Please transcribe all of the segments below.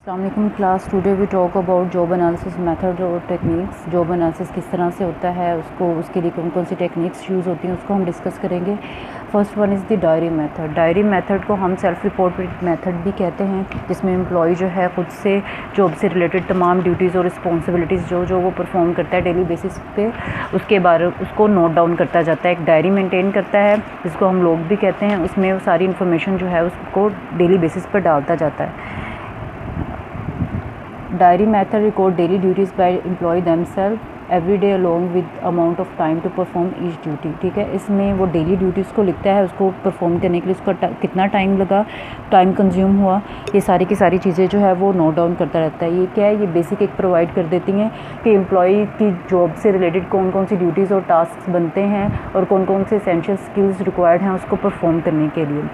अस्सलामुअलैकुम class. Today we talk about job analysis method और techniques. Job analysis किस तरह से होता है, उसके लिए कौन कौन सी टेक्निक्स यूज़ होती हैं, उसको हम डिस्कस करेंगे। First one is the diary method. Diary method को हम सेल्फ रिपोर्टेड मेथड भी कहते हैं, जिसमें एम्प्लॉय जो है ख़ुद से जॉब से रिलेटेड तमाम ड्यूटीज़ और रिस्पॉन्सिबिलिटीज़ जो वो परफॉर्म करता है डेली बेसिस पे, उसको नोट डाउन करता जाता है। एक डायरी मेंटेन करता है जिसको हम लोग भी कहते हैं। उसमें वो सारी इन्फॉर्मेशन जो है उसको डेली बेसिस पर डालता जाता है। Diary method record daily duties by employ themselves every day along with amount of time to perform each duty. ठीक है, इसमें वो डेली ड्यूटीज़ को लिखता है, उसको परफॉर्म करने के लिए उसका कितना टाइम लगा, टाइम कंज्यूम हुआ, ये सारी की सारी चीज़ें जो है वो नोट डाउन करता रहता है। ये क्या है, ये बेसिक एक प्रोवाइड कर देती हैं कि एम्प्लॉय की जॉब से रिलेटेड कौन कौन सी ड्यूटीज़ और टास्क बनते हैं और कौन कौन से एसेंशियल स्किल्स रिक्वायर्ड हैं उसको परफॉर्म करने के लिए।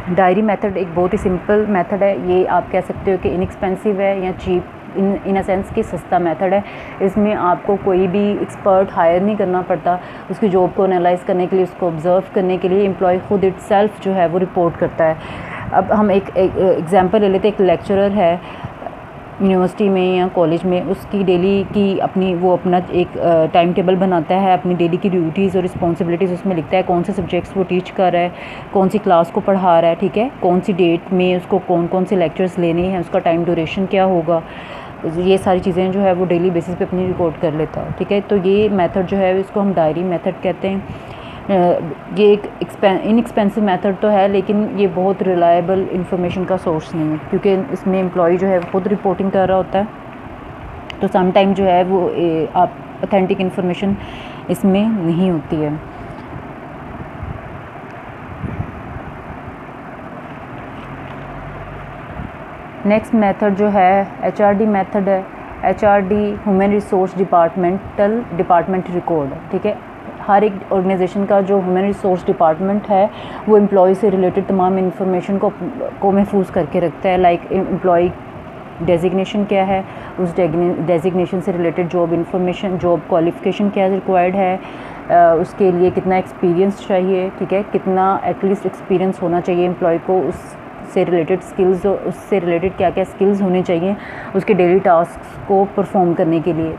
डायरी मेथड एक बहुत ही सिंपल मेथड है। ये आप कह सकते हो कि इनएक्सपेंसिव है या चीप, इन अ सेंस कि सस्ता मेथड है। इसमें आपको कोई भी एक्सपर्ट हायर नहीं करना पड़ता। उसकी जॉब को एनालाइज करने के लिए, उसको ऑब्जर्व करने के लिए एम्प्लॉय खुद इटसेल्फ जो है वो रिपोर्ट करता है। अब हम एक एग्जांपल ले लेते हैं। एक लेक्चरर है यूनिवर्सिटी में या कॉलेज में, उसकी डेली की अपना एक टाइम टेबल बनाता है, अपनी डेली की ड्यूटीज़ और रिस्पॉन्सिबिलिटीज़ उसमें लिखता है, कौन से सब्जेक्ट्स वो टीच कर रहा है, कौन सी क्लास को पढ़ा रहा है, ठीक है, कौन सी डेट में उसको कौन कौन से लेक्चर्स लेने हैं, उसका टाइम ड्यूरेशन क्या होगा, ये सारी चीज़ें जो है वो डेली बेसिस पे अपनी रिकॉर्ड कर लेता है। ठीक है, तो ये मेथड जो है इसको हम डायरी मेथड कहते हैं। ये एक इनएक्सपेंसिव मेथड तो है, लेकिन ये बहुत रिलायबल इंफॉर्मेशन का सोर्स नहीं है, क्योंकि इसमें एम्प्लॉय जो है खुद रिपोर्टिंग कर रहा होता है। तो सम टाइम जो है वो आप ऑथेंटिक इन्फॉर्मेशन इसमें नहीं होती है। नेक्स्ट मेथड जो है HRD मेथड है। HRD human resource department record. ठीक है, हर एक ऑर्गेनाइजेशन का जो ह्यूमन रिसोर्स डिपार्टमेंट है वो एम्प्लॉय से रिलेटेड तमाम इन्फॉर्मेशन को महफूज करके रखता है। लाइक एम्प्लॉय डेजिग्नेशन क्या है, उस डेजिग्नेशन से related job information, job qualification क्या रिक्वायर्ड है, उसके लिए कितना एक्सपीरियंस चाहिए, ठीक है, कितना एटलीस्ट एक्सपीरियंस होना चाहिए एम्प्लॉय को, उससे रिलेटेड स्किल्स, उससे रिलेटेड क्या क्या स्किल्स होने चाहिए उसके डेली टास्क को परफॉर्म करने के लिए।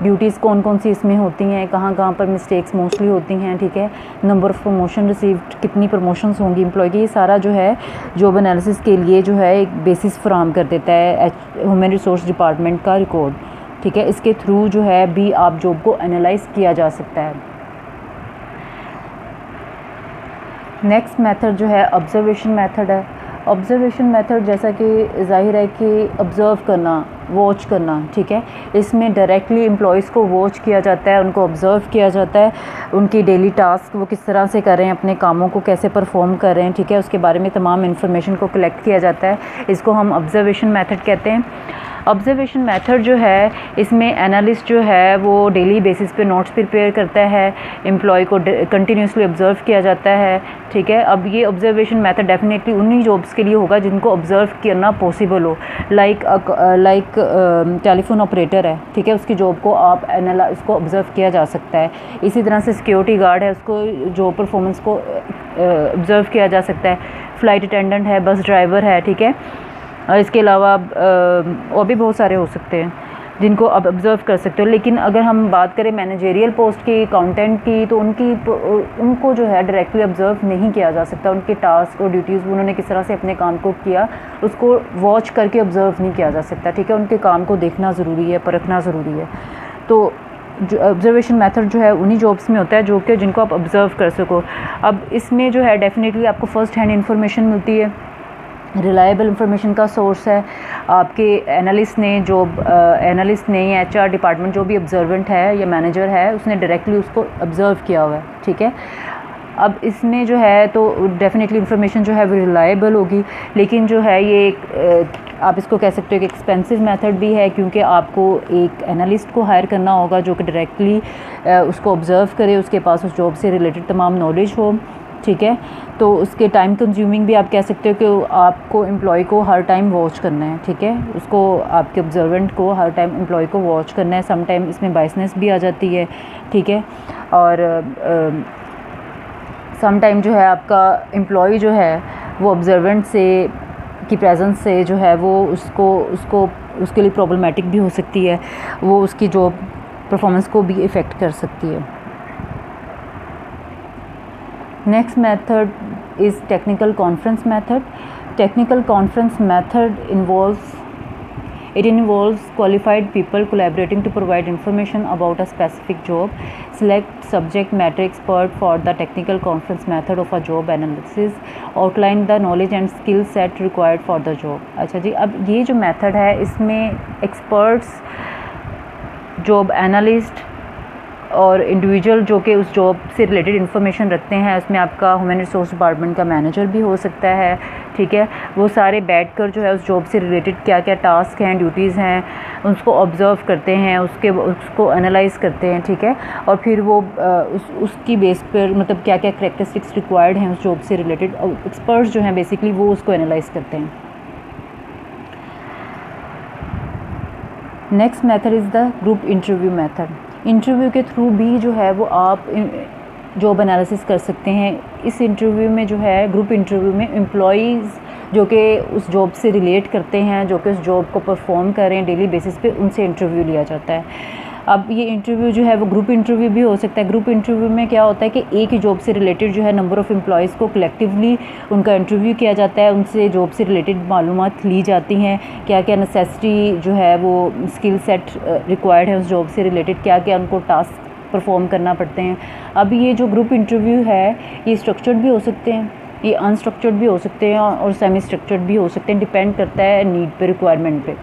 ड्यूटीज़ कौन कौन सी इसमें होती हैं, कहाँ कहाँ पर मिस्टेक्स मोस्टली होती हैं, ठीक है, नंबर ऑफ़ प्रमोशन रिसीव्ड, कितनी प्रमोशंस होंगी एम्प्लॉय की, ये सारा जो है जॉब एनालिसिस के लिए जो है एक बेसिस फराहम कर देता है ह्यूमन रिसोर्स डिपार्टमेंट का रिकॉर्ड। ठीक है, इसके थ्रू जो है भी आप जॉब को एनालाइज किया जा सकता है। नेक्स्ट मेथड जो है ऑब्जर्वेशन मेथड है। ऑब्जर्वेशन मेथड जैसा कि जाहिर है कि ऑब्ज़र्व करना, वॉच करना, ठीक है, इसमें डायरेक्टली एम्प्लॉयज़ को वॉच किया जाता है, उनको ऑब्ज़र्व किया जाता है, उनकी डेली टास्क वो किस तरह से कर रहे हैं, अपने कामों को कैसे परफॉर्म कर रहे हैं, ठीक है, उसके बारे में तमाम इन्फॉर्मेशन को कलेक्ट किया जाता है। इसको हम ऑब्जर्वेशन मेथड कहते हैं। ऑब्जर्वेशन मेथड जो है इसमें एनालिस्ट जो है वो डेली बेसिस पे नोट्स प्रिपेयर करता है, एम्प्लॉय को कंटिन्यूसली ऑब्ज़र्व किया जाता है। ठीक है, अब ये ऑब्जर्वेशन मेथड डेफिनेटली उन्हीं जॉब्स के लिए होगा जिनको ऑब्ज़र्व करना पॉसिबल हो। लाइक टेलीफोन ऑपरेटर है, ठीक है, उसकी जॉब को उसको ऑब्ज़र्व किया जा सकता है। इसी तरह से सिक्योरिटी गार्ड है, उसको जॉब परफॉर्मेंस को ऑब्ज़र्व किया जा सकता है। फ़्लाइट अटेंडेंट है, बस ड्राइवर है, ठीक है, और इसके अलावा और भी बहुत सारे हो सकते हैं जिनको आप ऑब्ज़र्व कर सकते हो। लेकिन अगर हम बात करें मैनेजेरियल पोस्ट की, अकाउंटेंट की, तो उनको जो है डायरेक्टली ऑब्ज़र्व नहीं किया जा सकता। उनके टास्क और ड्यूटीज़ उन्होंने किस तरह से अपने काम को किया उसको वॉच करके ऑब्ज़र्व नहीं किया जा सकता। ठीक है, उनके काम को देखना ज़रूरी है, परखना ज़रूरी है। तो जो ऑब्जर्वेशन मेथड जो है उन्हीं जॉब्स में होता है जो कि जिनको आप ऑब्ज़र्व कर सको। अब इसमें जो है डेफिनेटली आपको फ़र्स्ट हैंड इन्फॉर्मेशन मिलती है, रिलायबल इंफॉर्मेशन का सोर्स है। आपके एनालिस्ट ने या HR डिपार्टमेंट जो भी ऑब्जर्वेंट है या मैनेजर है उसने डायरेक्टली उसको ऑब्ज़र्व किया हुआ है। ठीक है, अब इसमें जो है तो डेफिनेटली इंफॉर्मेशन जो है वो रिलायबल होगी। लेकिन जो है ये आप इसको कह सकते हो कि एक्सपेंसिव मेथड भी है, क्योंकि आपको एक एनालिस्ट को हायर करना होगा जो कि डायरेक्टली उसको ऑब्ज़र्व करे, उसके पास उस जॉब से रिलेटेड तमाम नॉलेज हो। ठीक है, तो उसके टाइम कंज्यूमिंग भी आप कह सकते हो कि आपको एम्प्लॉय को हर टाइम वॉच करना है। ठीक है, उसको आपके ऑब्जर्वेंट को हर टाइम एम्प्लॉय को वॉच करना है। सम टाइम इसमें बायसनेस भी आ जाती है। ठीक है, और सम टाइम जो है आपका एम्प्लॉय जो है वो ऑब्जर्वेंट से की प्रेजेंस से जो है वो उसके लिए प्रॉब्लमेटिक भी हो सकती है, वो उसकी जॉब परफॉर्मेंस को भी इफ़ेक्ट कर सकती है। Next method is technical conference method. Technical conference method involves qualified people collaborating to provide information about a specific job. Select subject matter expert for the technical conference method of a job analysis. Outline the knowledge and skill set required for the job. अच्छा जी, अब ये जो method है इसमें experts, job analyst और individual जो कि उस जॉब से रिलेटेड इन्फॉर्मेशन रखते हैं, उसमें आपका ह्यूमन रिसोर्स डिपार्टमेंट का मैनेजर भी हो सकता है, ठीक है। वो सारे बैठकर जो है उस जॉब से रिलेटेड क्या क्या टास्क हैं, ड्यूटीज़ हैं, उसको ऑब्ज़र्व करते हैं, उसको एनालाइज करते हैं, ठीक है। और फिर वो उसकी बेस पर मतलब क्या क्या करैक्टरिस्टिक्स रिक्वायर्ड हैं उस जॉब से रिलेटेड, और एक्सपर्ट्स जो हैं बेसिकली वो उसको एनालाइज करते हैं। Next method is the group interview method. Interview के थ्रू भी जो है वो आप जॉब एनालिसिस कर सकते हैं। इस इंटरव्यू में जो है ग्रुप इंटरव्यू में एम्प्लॉयज़ जो कि उस जॉब से रिलेट करते हैं, जो कि उस जॉब को परफॉर्म कर रहे हैं डेली बेसिस पे, उनसे इंटरव्यू लिया जाता है। अब ये इंटरव्यू जो है वो ग्रुप इंटरव्यू भी हो सकता है। ग्रुप इंटरव्यू में क्या होता है कि एक ही जॉब से रिलेटेड जो है नंबर ऑफ़ एम्प्लॉयज़ को कलेक्टिवली उनका इंटरव्यू किया जाता है, उनसे जॉब से रिलेटेड मालूमात ली जाती हैं, क्या क्या नेसेसिटी जो है वो स्किल सेट रिक्वायर्ड है उस जॉब से रिलेटेड, क्या क्या उनको टास्क परफॉर्म करना पड़ते हैं। अब ये जो ग्रुप इंटरव्यू है ये स्ट्रक्चर्ड भी हो सकते हैं, ये अनस्ट्रक्चर्ड भी हो सकते हैं और सेमी स्ट्रक्चर्ड भी हो सकते हैं, डिपेंड करता है नीड पे, रिक्वायरमेंट पे।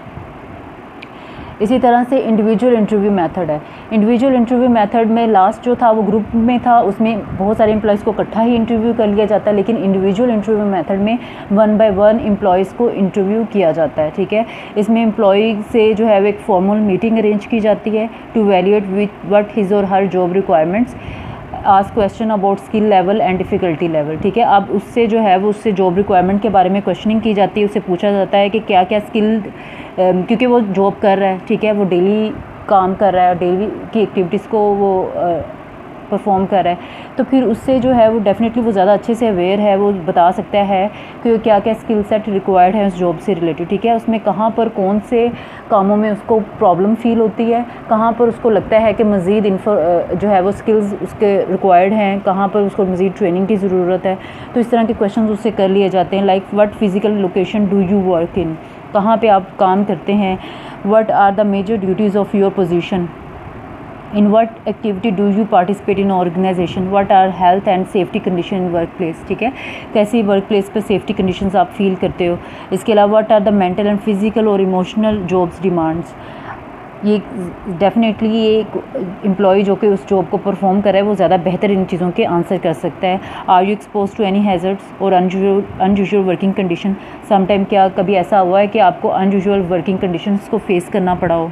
इसी तरह से इंडिविजुअल इंटरव्यू मेथड है। इंडिविजुअल इंटरव्यू मेथड में लास्ट जो था वो ग्रुप में था, उसमें बहुत सारे एम्प्लॉयज़ को इकट्ठा ही इंटरव्यू कर लिया जाता है, लेकिन इंडिविजुअल इंटरव्यू मेथड में 1 बाय 1 एम्प्लॉयज़ को इंटरव्यू किया जाता है, ठीक है। इसमें एम्प्लॉय से जो है वो एक फॉर्मल मीटिंग अरेंज की जाती है टू वैल्यूएट व्हाट हिज और her job requirements, ask question about skill level and difficulty level, ठीक है। अब उससे जो है वो उससे जॉब रिक्वायरमेंट के बारे में क्वेश्चनिंग की जाती है, उससे पूछा जाता है कि क्या क्या स्किल, क्योंकि वो जॉब कर रहा है, ठीक है, वो डेली काम कर रहा है, डेली की एक्टिविटीज़ को वो परफॉर्म कर रहा है, तो फिर उससे जो है वो डेफिनेटली वो ज़्यादा अच्छे से अवेयर है, वो बता सकता है कि क्या क्या स्किल सेट रिक्वायर्ड है उस जॉब से रिलेटेड, ठीक है। उसमें कहाँ पर कौन से कामों में उसको प्रॉब्लम फील होती है, कहाँ पर उसको लगता है कि मज़ीद जो है वो स्किल्स उसके रिक्वायर्ड हैं, कहाँ पर उसको मज़ीद ट्रेनिंग की ज़रूरत है। तो इस तरह के क्वेश्चन उससे कर लिए जाते हैं, like what physical location do you work in, कहाँ पे आप काम करते हैं, what are the major duties of your position, in what activity do you participate in organization, what are health and safety condition in work place, ठीक है, कैसी work place पर सेफ्टी कंडीशंस आप फील करते हो। इसके अलावा what are the mental and physical और इमोशनल जॉब्स डिमांड्स, ये डेफिनेटली ये एम्प्लॉय जो कि उस जॉब को परफॉर्म कर रहा है वो ज़्यादा बेहतर इन चीज़ों के आंसर कर सकता है। Are you expose to any hazards और अनयूजुअल वर्किंग कंडीशन, समटाइम क्या कभी ऐसा हुआ है कि आपको अनयूजुअल वर्किंग कंडीशंस को फेस करना पड़ा हो।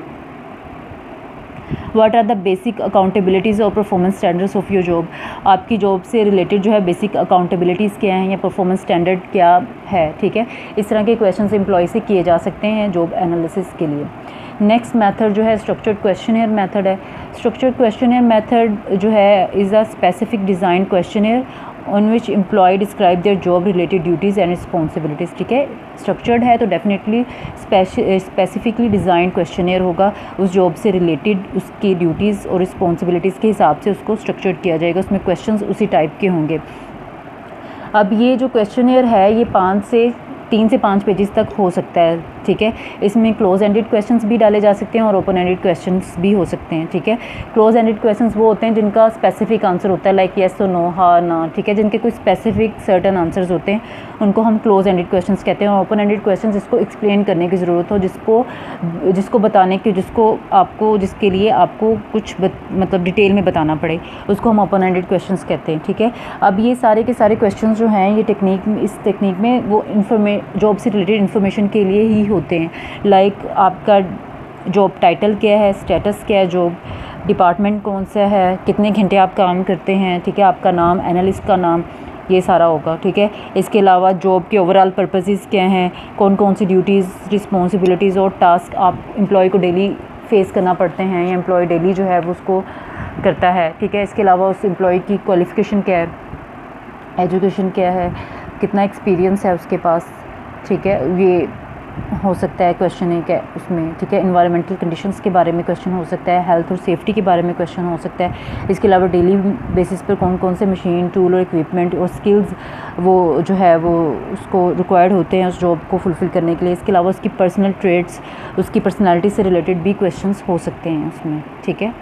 What are the basic accountabilities और performance standards of your job, आपकी जॉब से रिलेटेड जो है बेसिक अकाउंटेबिलिटीज़ क्या हैं या परफॉर्मेंस स्टैंडर्ड क्या है, ठीक है। इस तरह के क्वेश्चन एम्प्लॉय से किए जा सकते हैं जॉब एनालिसिस के लिए। नेक्स्ट मेथड जो है स्ट्रक्चर्ड क्वेश्चनियर मेथड है। स्ट्रक्चर्ड क्वेश्चनियर मेथड जो है is a specific design questionnaire on which employ describe their job related duties and responsibilities, ठीक है। स्ट्रक्चर्ड है तो डेफिनेटली स्पेसिफिकली डिज़ाइन क्वेश्चनियर होगा, उस जॉब से रिलेटेड उसकी ड्यूटीज़ और रिस्पॉन्सिबिलिटीज़ के हिसाब से उसको स्ट्रक्चर्ड किया जाएगा, उसमें क्वेश्चंस उसी टाइप के होंगे। अब ये जो क्वेश्चनियर है ये 3 से 5 पेजेस तक हो सकता है, ठीक है। इसमें क्लोज एंडेड क्वेश्चंस भी डाले जा सकते हैं और ओपन एंडेड क्वेश्चंस भी हो सकते हैं, ठीक है। क्लोज एंडेड क्वेश्चंस वो होते हैं जिनका स्पेसिफिक आंसर होता है, लाइक येस और नो, हाँ ना, ठीक है, जिनके कोई स्पेसिफिक सर्टन आंसर्स होते हैं उनको हम क्लोज एंडेड क्वेश्चंस कहते हैं। और ओपन एंडेड क्वेश्चंस जिसको एक्सप्लेन करने की ज़रूरत हो, जिसको बताने की, जिसके लिए आपको कुछ मतलब डिटेल में बताना पड़े, उसको हम ओपन एंडेड क्वेश्चंस कहते हैं, ठीक है। अब ये सारे के सारे क्वेश्चंस जो हैं ये इस टेक्निक में वो जॉब से रिलेटेड इन्फॉर्मेशन के लिए ही होते हैं, लाइक आपका जॉब टाइटल क्या है, स्टेटस क्या है, जॉब डिपार्टमेंट कौन सा है, कितने घंटे आप काम करते हैं, ठीक है, आपका नाम, एनालिस्ट का नाम, ये सारा होगा, ठीक है। इसके अलावा जॉब के ओवरऑल पर्पसेस क्या हैं, कौन कौन सी ड्यूटीज़, रिस्पॉन्सिबिलिटीज़ और टास्क आप एम्प्लॉय को डेली फेस करना पड़ते हैं या एम्प्लॉय डेली जो है वो उसको करता है, ठीक है। इसके अलावा उस एम्प्लॉय की क्वालिफ़िकेशन क्या है, एजुकेशन क्या है, कितना एक्सपीरियंस है उसके पास, ठीक है, ये हो सकता है क्वेश्चन एक है उसमें, ठीक है। इन्वायरमेंटल कंडीशंस के बारे में क्वेश्चन हो सकता है, हेल्थ और सेफ्टी के बारे में क्वेश्चन हो सकता है। इसके अलावा डेली बेसिस पर कौन कौन से मशीन, टूल और इक्विपमेंट और स्किल्स वो जो है वो उसको रिक्वायर्ड होते हैं उस जॉब को फुलफ़िल करने के लिए। इसके अलावा उसकी पर्सनल ट्रेड्स, उसकी पर्सनैलिटी से रिलेटेड भी क्वेश्चंस हो सकते हैं उसमें, ठीक है।